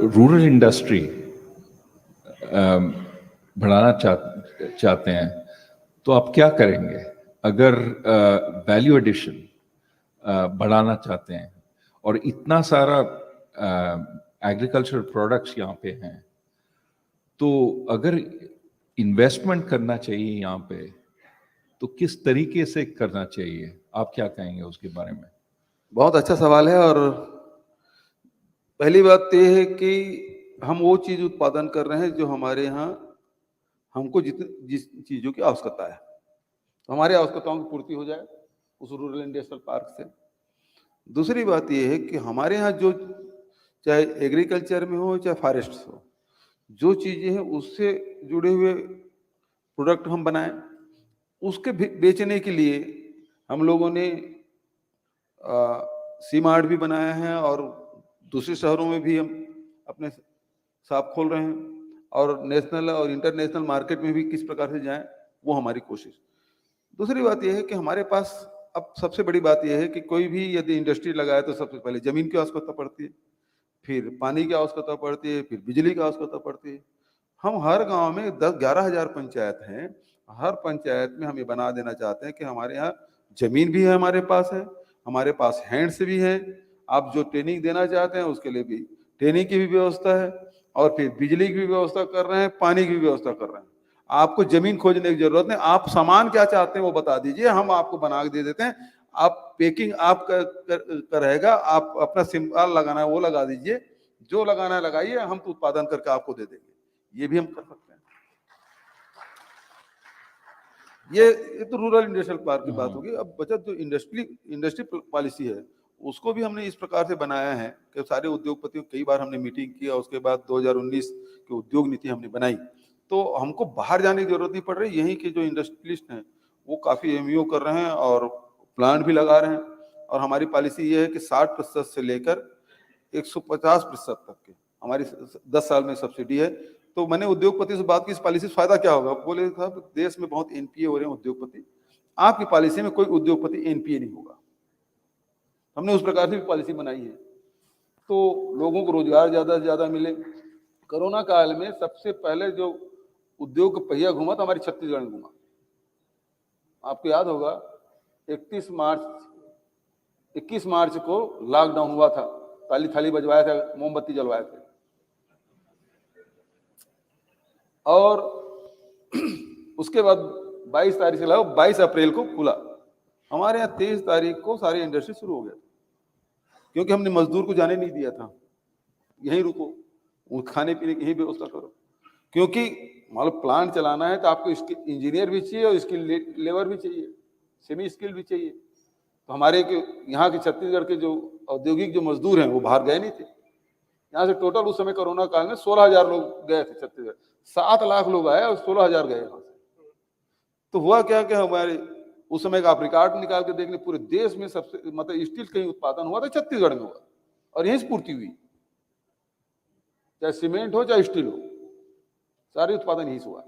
Rural industry बढ़ाना चाहते हैं तो आप क्या करेंगे? अगर वैल्यू एडिशन बढ़ाना चाहते हैं और इतना सारा एग्रीकल्चर प्रोडक्ट्स यहाँ पे हैं, तो अगर इन्वेस्टमेंट करना चाहिए यहाँ पे तो किस तरीके से करना चाहिए? आप क्या कहेंगे उसके बारे में? बहुत अच्छा सवाल है। और पहली बात तो ये है कि हम वो चीज उत्पादन कर रहे हैं जो हमारे यहाँ हमको जिस चीजों की आवश्यकता है, तो हमारी आवश्यकताओं की पूर्ति हो जाए उस रूरल इंडस्ट्रियल पार्क से। दूसरी बात यह है कि हमारे यहाँ जो चाहे एग्रीकल्चर में हो चाहे फॉरेस्ट हो, जो चीजें हैं उससे जुड़े हुए प्रोडक्ट हम बनाएं, उसके बेचने के लिए हम लोगों ने सी मार्ट भी बनाया है और दूसरे शहरों में भी हम अपने शॉप खोल रहे हैं, और नेशनल और इंटरनेशनल मार्केट में भी किस प्रकार से जाएं वो हमारी कोशिश। दूसरी बात यह है कि हमारे पास अब सबसे बड़ी बात यह है कि कोई भी यदि इंडस्ट्री लगाए तो सबसे पहले जमीन की आवश्यकता पड़ती है, फिर पानी की आवश्यकता पड़ती है, फिर बिजली की आवश्यकता पड़ती है। हम हर गांव में 10-11 हजार पंचायत हैं, हर पंचायत में हम ये बना देना चाहते हैं कि हमारे यहाँ जमीन भी है, हमारे पास हैंड्स भी हैं। आप जो ट्रेनिंग देना चाहते हैं उसके लिए भी ट्रेनिंग की भी व्यवस्था है, और फिर बिजली की भी व्यवस्था कर रहे हैं, पानी की भी व्यवस्था कर रहे हैं। आपको जमीन खोजने की जरूरत नहीं, आप सामान क्या चाहते हैं वो बता दीजिए, हम आपको बना के दे देते हैं। आप पैकिंग आप का रहेगा, आप अपना सिंबल लगाना है वो लगा दीजिए, जो लगाना है लगाइए, हम तो उत्पादन करके आपको दे देंगे। ये भी हम कर सकते हैं। ये तो रूरल इंडस्ट्रियल पार्क की बात होगी। अब बचत जो इंडस्ट्री पॉलिसी है उसको भी हमने इस प्रकार से बनाया है कि सारे उद्योगपतियों, कई बार हमने मीटिंग किया, उसके बाद 2019 की उद्योग नीति हमने बनाई, तो हमको बाहर जाने की जरूरत नहीं पड़ रही। यहीं के जो इंडस्ट्रियलिस्ट हैं वो काफी एमईओ कर रहे हैं और प्लांट भी लगा रहे हैं, और हमारी पॉलिसी ये है कि 60% से लेकर 150% तक के हमारी 10 साल में सब्सिडी है। तो मैंने उद्योगपति से बात की, इस पॉलिसी से फायदा क्या होगा? बोले साहब देश में बहुत एनपीए हो रहे हैं उद्योगपति, आपकी पॉलिसी में कोई उद्योगपति एनपीए नहीं होगा। हमने उस प्रकार से भी पॉलिसी बनाई है तो लोगों को रोजगार ज्यादा से ज्यादा मिले। कोरोना काल में सबसे पहले जो उद्योग का पहिया घूमा था हमारी छत्तीसगढ़ में घूमा। आपको याद होगा 21 मार्च को लॉकडाउन हुआ था, ताली थाली बजवाया था, मोमबत्ती जलवाए थे, और उसके बाद 22 तारीख से लगा 22 अप्रैल को खुला। हमारे यहाँ 23 तारीख को सारी इंडस्ट्री शुरू हो गया, क्योंकि हमने मजदूर को जाने नहीं दिया था, यहीं रुको, खाने पीने की यही व्यवस्था करो। क्योंकि मतलब प्लांट चलाना है तो आपको इंजीनियर भी चाहिए और स्किल लेबर भी चाहिए, सेमी स्किल भी चाहिए। तो हमारे यहाँ के छत्तीसगढ़ के जो औद्योगिक जो मजदूर हैं वो बाहर गए नहीं थे। यहाँ से टोटल उस समय कोरोना काल में 16,000 लोग गए थे छत्तीसगढ़, 7 लाख लोग आए और 16,000 गए यहाँ से। तो हुआ क्या कि हमारे उस समय का आप रिकॉर्ड निकाल के देख लें, पूरे देश में सबसे मतलब स्टील कहीं उत्पादन हुआ था छत्तीसगढ़ में हुआ, और यहीं से पूर्ति हुई, चाहे सीमेंट हो चाहे स्टील हो, सारे उत्पादन यहीं से हुआ।